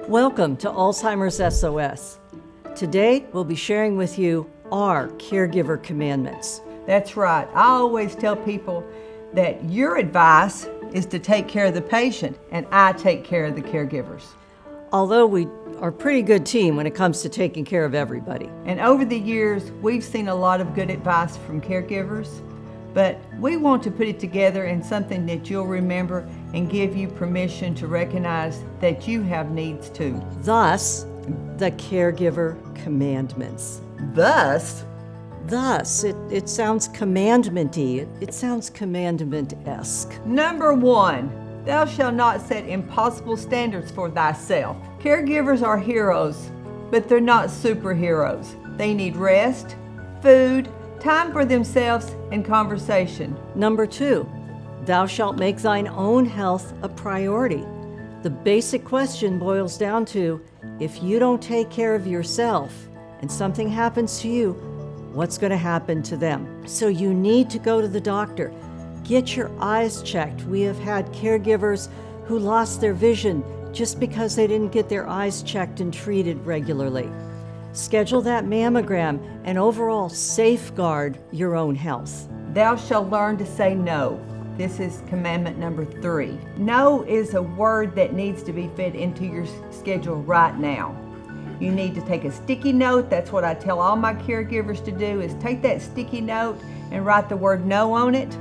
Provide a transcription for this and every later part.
Welcome to Alzheimer's SOS. Today, we'll be sharing with you our caregiver commandments. That's right. I always tell people that your advice is to take care of the patient, and I take care of the caregivers. Although we are a pretty good team when it comes to taking care of everybody. And over the years, we've seen a lot of good advice from caregivers, but we want to put it together in something that you'll remember and give you permission to recognize that you have needs too. Thus, the caregiver commandments. Thus, it sounds commandment-y. It sounds commandment-esque. number 1, thou shalt not set impossible standards for thyself. Caregivers are heroes, but they're not superheroes. They need rest, food, time for themselves, and conversation. Number 2, thou shalt make thine own health a priority. The basic question boils down to, if you don't take care of yourself and something happens to you, what's going to happen to them? So you need to go to the doctor. Get your eyes checked. We have had caregivers who lost their vision just because they didn't get their eyes checked and treated regularly. Schedule that mammogram and overall safeguard your own health. Thou shalt learn to say no. This is commandment number 3. No is a word that needs to be fit into your schedule right now. You need to take a sticky note. That's what I tell all my caregivers to do, is take that sticky note and write the word no on it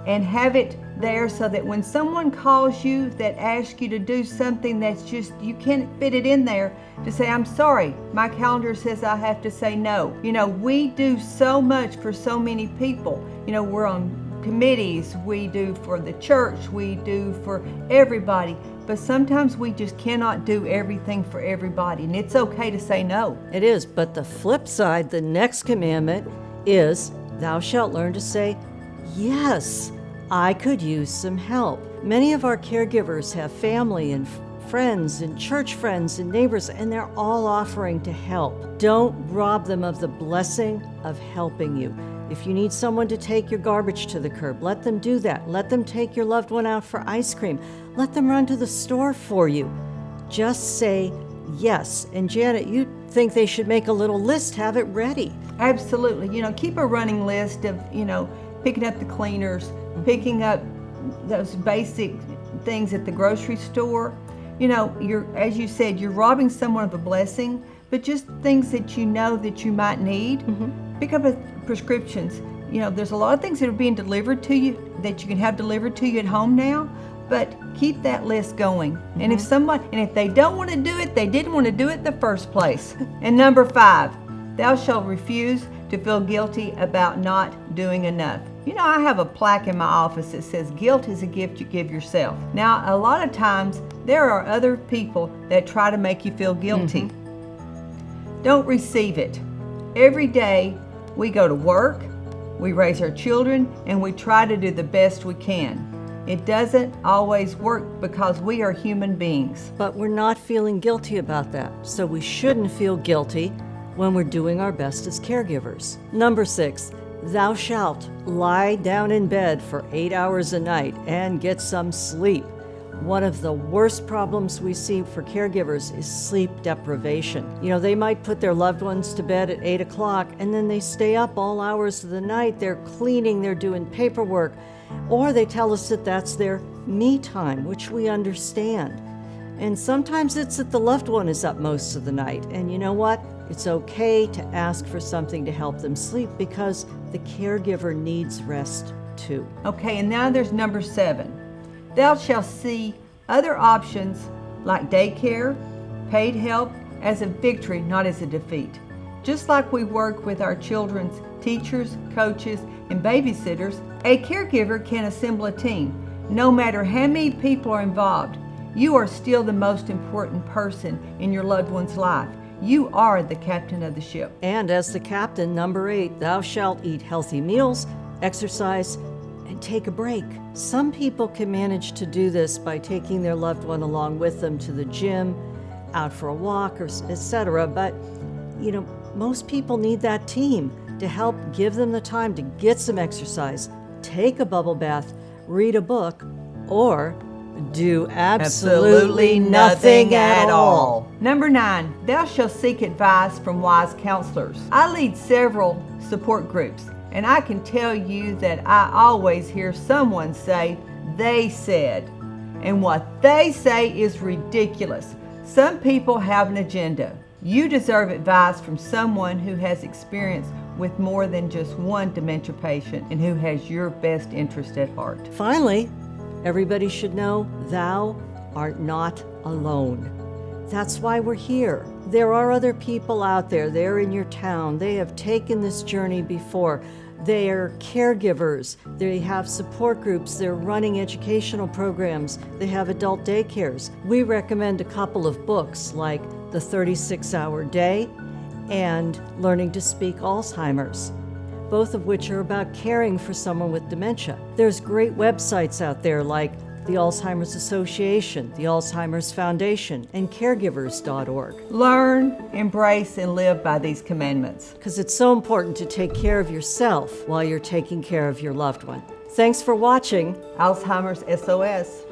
and have it there so that when someone calls you that asks you to do something that's just, you can't fit it in there, to say, I'm sorry, my calendar says I have to say no. You know, we do so much for so many people. You know, we're on committees, we do for the church, we do for everybody, but sometimes we just cannot do everything for everybody, and it's okay to say no. It is, but the flip side, the next commandment is, thou shalt learn to say, yes, I could use some help. Many of our caregivers have family and friends and church friends and neighbors, and they're all offering to help. Don't rob them of the blessing of helping you. If you need someone to take your garbage to the curb, let them do that. Let them take your loved one out for ice cream. Let them run to the store for you. Just say yes. And Janet, you think they should make a little list, have it ready. Absolutely. You know, keep a running list of, picking up the cleaners, picking up those basic things at the grocery store. You know, as you said, you're robbing someone of a blessing, but just things that you know that you might need. Pick up prescriptions. You know, there's a lot of things that are being delivered to you that you can have delivered to you at home now, but keep that list going. And if they don't want to do it, they didn't want to do it in the first place. And number 5, thou shalt refuse to feel guilty about not doing enough. You know, I have a plaque in my office that says, guilt is a gift you give yourself. Now, a lot of times, there are other people that try to make you feel guilty. Don't receive it. Every day, we go to work, we raise our children, and we try to do the best we can. It doesn't always work because we are human beings. But we're not feeling guilty about that, so we shouldn't feel guilty when we're doing our best as caregivers. Number 6, thou shalt lie down in bed for 8 hours a night and get some sleep. One of the worst problems we see for caregivers is sleep deprivation. You know, they might put their loved ones to bed at 8 o'clock and then they stay up all hours of the night. They're cleaning, they're doing paperwork, or they tell us that that's their me time, which we understand. And sometimes it's that the loved one is up most of the night. And you know what? It's okay to ask for something to help them sleep because the caregiver needs rest too. Okay, and now there's number 7. Thou shalt see other options like daycare, paid help, as a victory, not as a defeat. Just like we work with our children's teachers, coaches, and babysitters, a caregiver can assemble a team. No matter how many people are involved, you are still the most important person in your loved one's life. You are the captain of the ship. And as the captain, number 8, thou shalt eat healthy meals, exercise, and take a break. Some people can manage to do this by taking their loved one along with them to the gym, out for a walk, or etc. But, most people need that team to help give them the time to get some exercise, take a bubble bath, read a book, or Do absolutely nothing at all. Number 9, thou shalt seek advice from wise counselors. I lead several support groups, and I can tell you that I always hear someone say, "they said," and what they say is ridiculous. Some people have an agenda. You deserve advice from someone who has experience with more than just one dementia patient and who has your best interest at heart. Finally, everybody should know thou art not alone. That's why we're here. There are other people out there. They're in your town. They have taken this journey before. They are caregivers. They have support groups. They're running educational programs. They have adult daycares. We recommend a couple of books like The 36-Hour Day and Learning to Speak Alzheimer's, both of which are about caring for someone with dementia. There's great websites out there like the Alzheimer's Association, the Alzheimer's Foundation, and caregivers.org. Learn, embrace, and live by these commandments. Because it's so important to take care of yourself while you're taking care of your loved one. Thanks for watching Alzheimer's SOS.